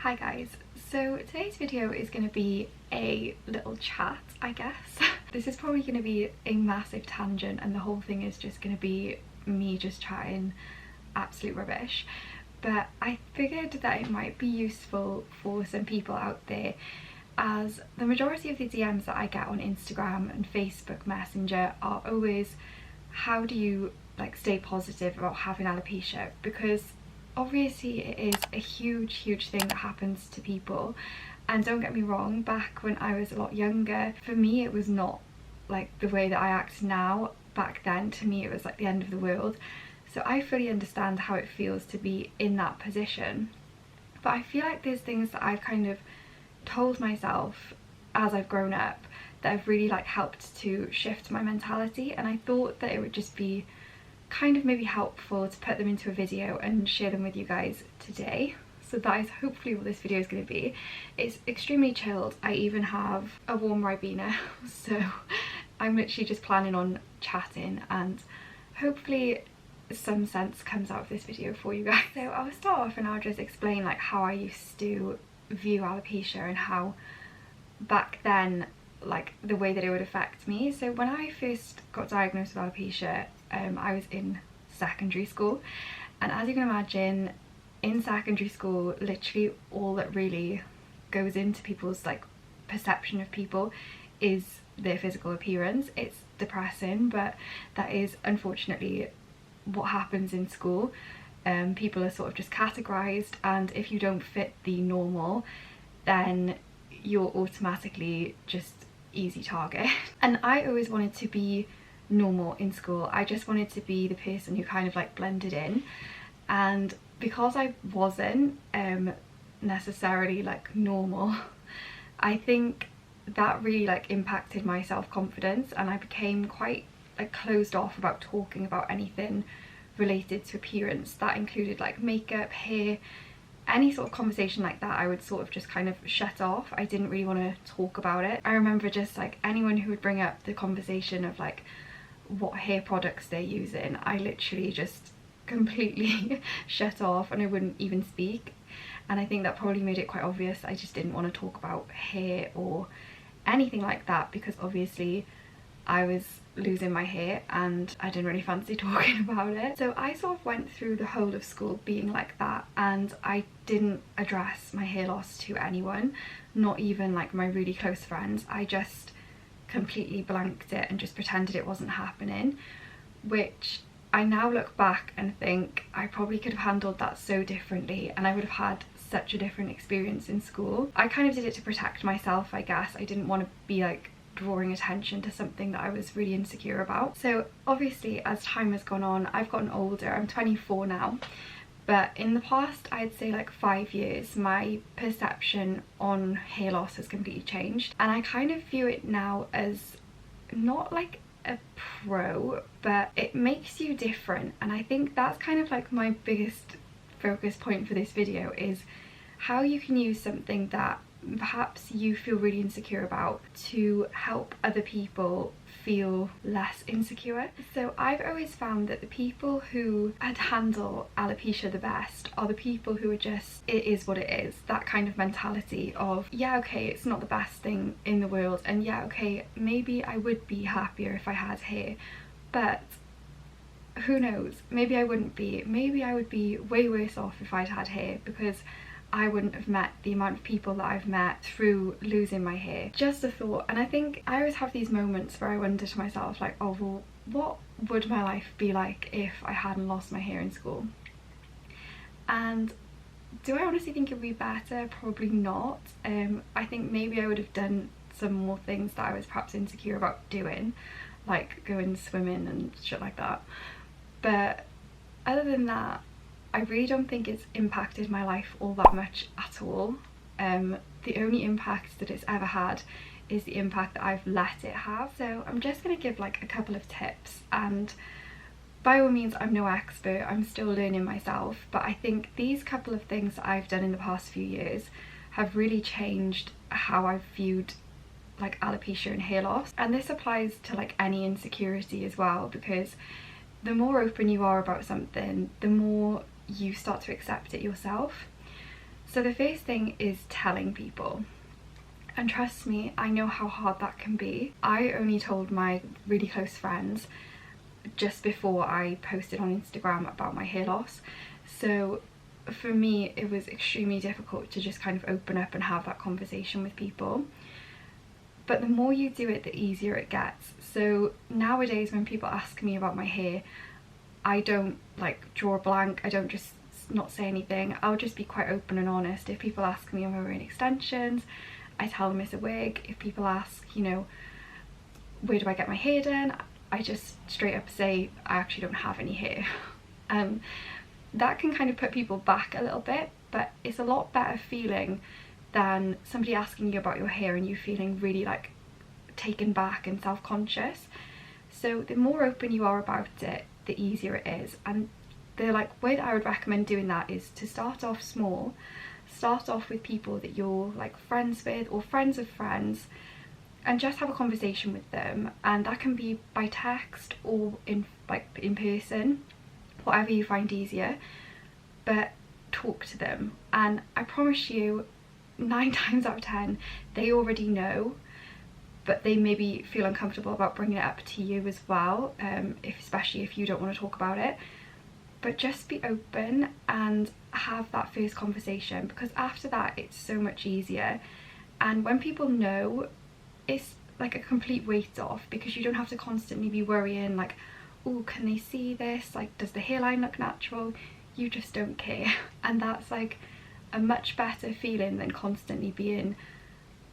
Hi guys, so today's video is going to be a little chat, I guess. This is probably going to be a massive tangent and the whole thing is just going to be me just chatting absolute rubbish, but I figured that it might be useful for some people out there, as the majority of the DMs that I get on Instagram and Facebook Messenger are always, how do you stay positive about having alopecia? Because obviously it is a huge thing that happens to people, and don't get me wrong, back when I was a lot younger, for me it was not like the way that I act now. Back then to me it was like the end of the world, so I fully understand how it feels to be in that position. But I feel like there's things that I've kind of told myself as I've grown up that have really helped to shift my mentality, and I thought that it would just be kind of maybe helpful to put them into a video and share them with you guys today. So that is hopefully what this video is going to be. It's extremely chilled. I even have a warm Ribena, so I'm literally just planning on chatting and hopefully some sense comes out of this video for you guys. So I'll start off and I'll just explain how I used to view alopecia and how back then the way that it would affect me. So when I first got diagnosed with alopecia, I was in secondary school, and as you can imagine, in secondary school literally all that really goes into people's perception of people is their physical appearance. It's depressing, but that is unfortunately what happens in school. People are sort of just categorized, and if you don't fit the normal, then you're automatically just easy target. And I always wanted to be normal in school. I just wanted to be the person who kind of blended in, and because I wasn't necessarily normal, I think that really impacted my self-confidence, and I became quite closed off about talking about anything related to appearance. That included makeup, hair, any sort of conversation like that I would sort of just kind of shut off. I didn't really want to talk about it. I remember just anyone who would bring up the conversation of what hair products they're using, I literally just completely shut off and I wouldn't even speak. And I think that probably made it quite obvious I just didn't want to talk about hair or anything like that, because obviously I was losing my hair and I didn't really fancy talking about it. So I sort of went through the whole of school being like that, and I didn't address my hair loss to anyone, not even my really close friends. I just completely blanked it and just pretended it wasn't happening, which I now look back and think I probably could have handled that so differently, and I would have had such a different experience in school. I kind of did it to protect myself, I guess. I didn't want to be drawing attention to something that I was really insecure about. So obviously as time has gone on, I've gotten older. I'm 24 now, but in the past I'd say 5 years, my perception on hair loss has completely changed, and I kind of view it now as not a pro, but it makes you different. And I think that's kind of my biggest focus point for this video, is how you can use something that perhaps you feel really insecure about to help other people feel less insecure. So I've always found that the people who handle alopecia the best are the people who are just, it is what it is, that kind of mentality of, yeah, okay, it's not the best thing in the world, and yeah, okay, maybe I would be happier if I had hair, but who knows, maybe I wouldn't be. Maybe I would be way worse off if I'd had hair, because I wouldn't have met the amount of people that I've met through losing my hair. Just a thought. And I think I always have these moments where I wonder to myself oh well, what would my life be like if I hadn't lost my hair in school? And do I honestly think it would be better? Probably not. I think maybe I would have done some more things that I was perhaps insecure about doing, like going swimming and shit like that. But other than that, I really don't think it's impacted my life all that much at all. The only impact that it's ever had is the impact that I've let it have. So I'm just going to give a couple of tips, and by all means I'm no expert, I'm still learning myself, but I think these couple of things that I've done in the past few years have really changed how I've viewed alopecia and hair loss. And this applies to any insecurity as well, because the more open you are about something, the more you start to accept it yourself. So the first thing is telling people. And trust me, I know how hard that can be. I only told my really close friends just before I posted on Instagram about my hair loss. So for me, it was extremely difficult to just kind of open up and have that conversation with people. But the more you do it, the easier it gets. So nowadays when people ask me about my hair, I don't like draw a blank, I don't just not say anything. I'll just be quite open and honest. If people ask me am I wearing extensions, I tell them it's a wig. If people ask, you know, where do I get my hair done, I just straight up say I actually don't have any hair. That can kind of put people back a little bit, but it's a lot better feeling than somebody asking you about your hair and you feeling really like taken back and self-conscious. So the more open you are about it, the easier it is. And the way that I would recommend doing that is to start off small. Start off with people that you're like friends with or friends of friends, and just have a conversation with them. And that can be by text or in person, whatever you find easier, but talk to them. And I promise you 9 times out of 10 they already know, but they maybe feel uncomfortable about bringing it up to you as well, especially if you don't want to talk about it. But just be open and have that first conversation, because after that it's so much easier. And when people know, it's like a complete weight off, because you don't have to constantly be worrying like, oh, can they see this, like does the hairline look natural? You just don't care. And that's like a much better feeling than constantly being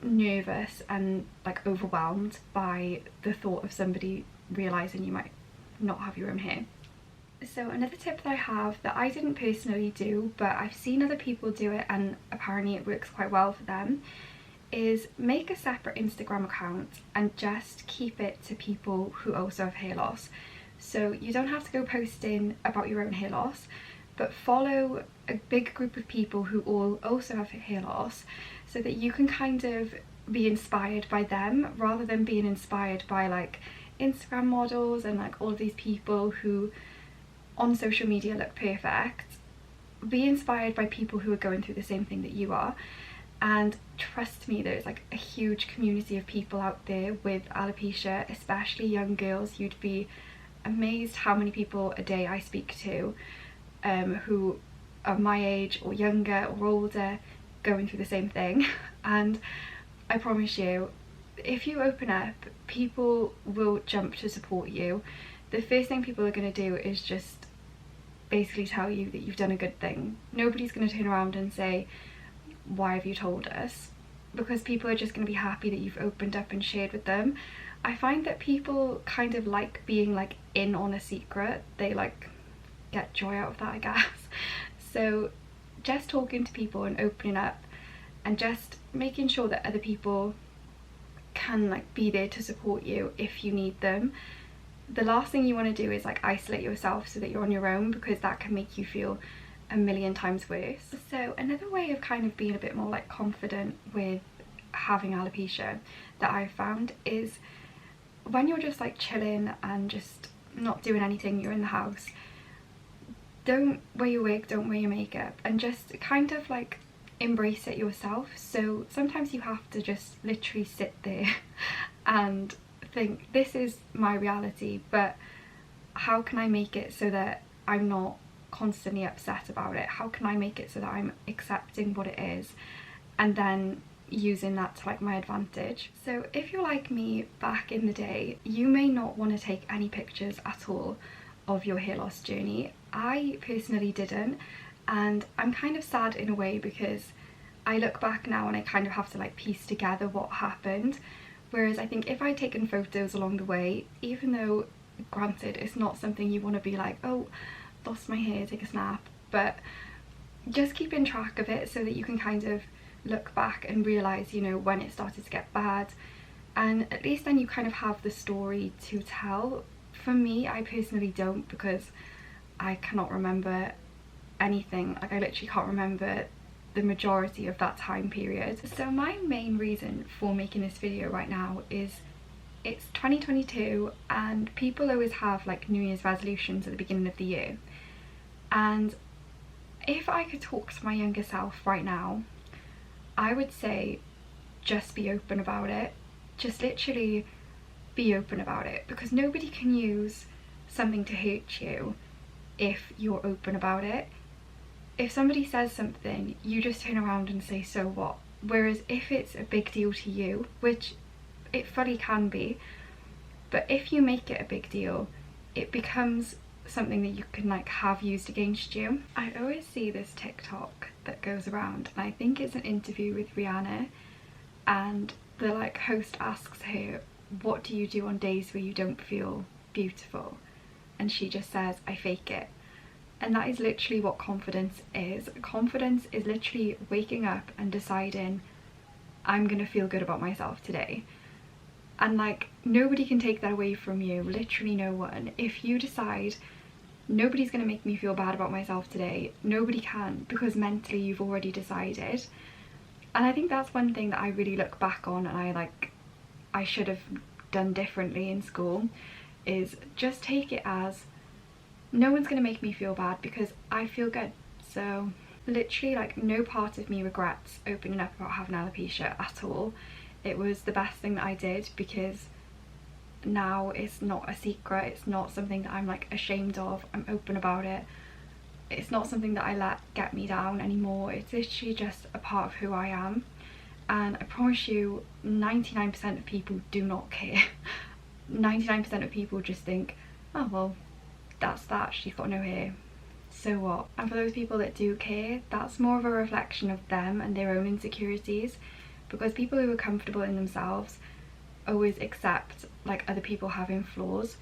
nervous and like overwhelmed by the thought of somebody realizing you might not have your own hair. So another tip that I have that I didn't personally do, but I've seen other people do it and apparently it works quite well for them, is make a separate Instagram account and just keep it to people who also have hair loss. So you don't have to go posting about your own hair loss, but follow a big group of people who all also have hair loss, so that you can kind of be inspired by them rather than being inspired by like Instagram models and like all of these people who on social media look perfect. Be inspired by people who are going through the same thing that you are. And trust me, there's like a huge community of people out there with alopecia, especially young girls. You'd be amazed how many people a day I speak to who are my age or younger or older going through the same thing. And I promise you, if you open up, people will jump to support you. The first thing people are going to do is just basically tell you that you've done a good thing. Nobody's going to turn around and say, why have you told us? Because people are just going to be happy that you've opened up and shared with them. I find that people kind of like being like in on a secret. They like get joy out of that, I guess. So just talking to people and opening up and just making sure that other people can like be there to support you if you need them. The last thing you want to do is like isolate yourself so that you're on your own, because that can make you feel a million times worse. So another way of kind of being a bit more like confident with having alopecia that I've found is when you're just like chilling and just not doing anything, you're in the house, don't wear your wig, don't wear your makeup, and just kind of like embrace it yourself. So sometimes you have to just literally sit there and think, this is my reality, but how can I make it so that I'm not constantly upset about it? How can I make it so that I'm accepting what it is and then using that to like my advantage? So if you're like me back in the day, you may not want to take any pictures at all of your hair loss journey. I personally didn't, and I'm kind of sad in a way, because I look back now and I kind of have to like piece together what happened. Whereas I think if I'd taken photos along the way, even though granted it's not something you want to be like, oh, lost my hair, take a snap, but just keeping track of it so that you can kind of look back and realise, you know, when it started to get bad, and at least then you kind of have the story to tell. For me, I personally don't, because I cannot remember anything. Like I literally can't remember the majority of that time period. So my main reason for making this video right now is it's 2022 and people always have like New Year's resolutions at the beginning of the year, and if I could talk to my younger self right now, I would say just be open about it. Just literally be open about it, because nobody can use something to hurt you if you're open about it. If somebody says something, you just turn around and say, so what? Whereas if it's a big deal to you, which it fully can be, but if you make it a big deal, it becomes something that you can like have used against you. I always see this TikTok that goes around, and I think it's an interview with Rihanna, and the like host asks her, what do you do on days where you don't feel beautiful? And she just says, I fake it. And that is literally what confidence is. Confidence is literally waking up and deciding, I'm gonna feel good about myself today. And like, nobody can take that away from you, literally no one. If you decide, nobody's gonna make me feel bad about myself today, nobody can, because mentally you've already decided. And I think that's one thing that I really look back on, and I should have done differently in school, is just take it as, no one's gonna make me feel bad because I feel good. So literally, like, no part of me regrets opening up about having alopecia at all. It was the best thing that I did, because now it's not a secret, it's not something that I'm like ashamed of, I'm open about it. It's not something that I let get me down anymore. It's literally just a part of who I am. And I promise you, 99% of people do not care. 99% of people just think, oh well, that's that, she's got no hair, so what? And for those people that do care, that's more of a reflection of them and their own insecurities, because people who are comfortable in themselves always accept like other people having flaws.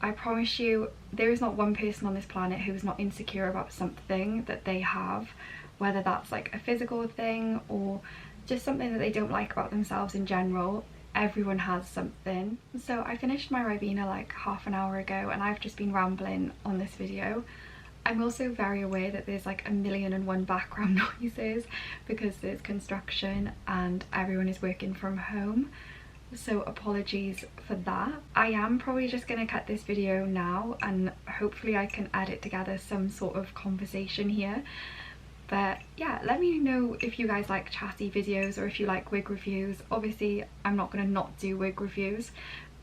I promise you, there is not one person on this planet who is not insecure about something that they have, whether that's like a physical thing or just something that they don't like about themselves in general. Everyone has something. So I finished my Ribena like half an hour ago, and I've just been rambling on this video. I'm also very aware that there's like 1,000,001 background noises because there's construction and everyone is working from home. So apologies for that. I am probably just going to cut this video now, and hopefully I can edit together some sort of conversation here. But yeah, let me know if you guys like chatty videos or if you like wig reviews. Obviously I'm not going to not do wig reviews,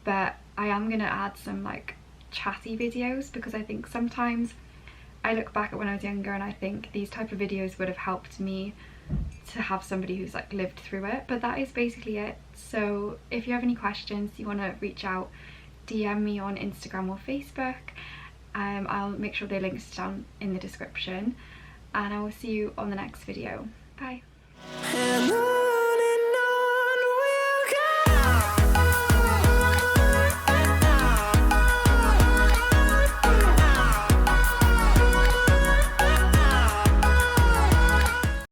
but I am going to add some like chatty videos, because I think sometimes I look back at when I was younger and I think these type of videos would have helped me to have somebody who's like lived through it. But that is basically it. So if you have any questions, you want to reach out, DM me on Instagram or Facebook. I'll make sure they're linked down in the description, and I will see you on the next video. Bye.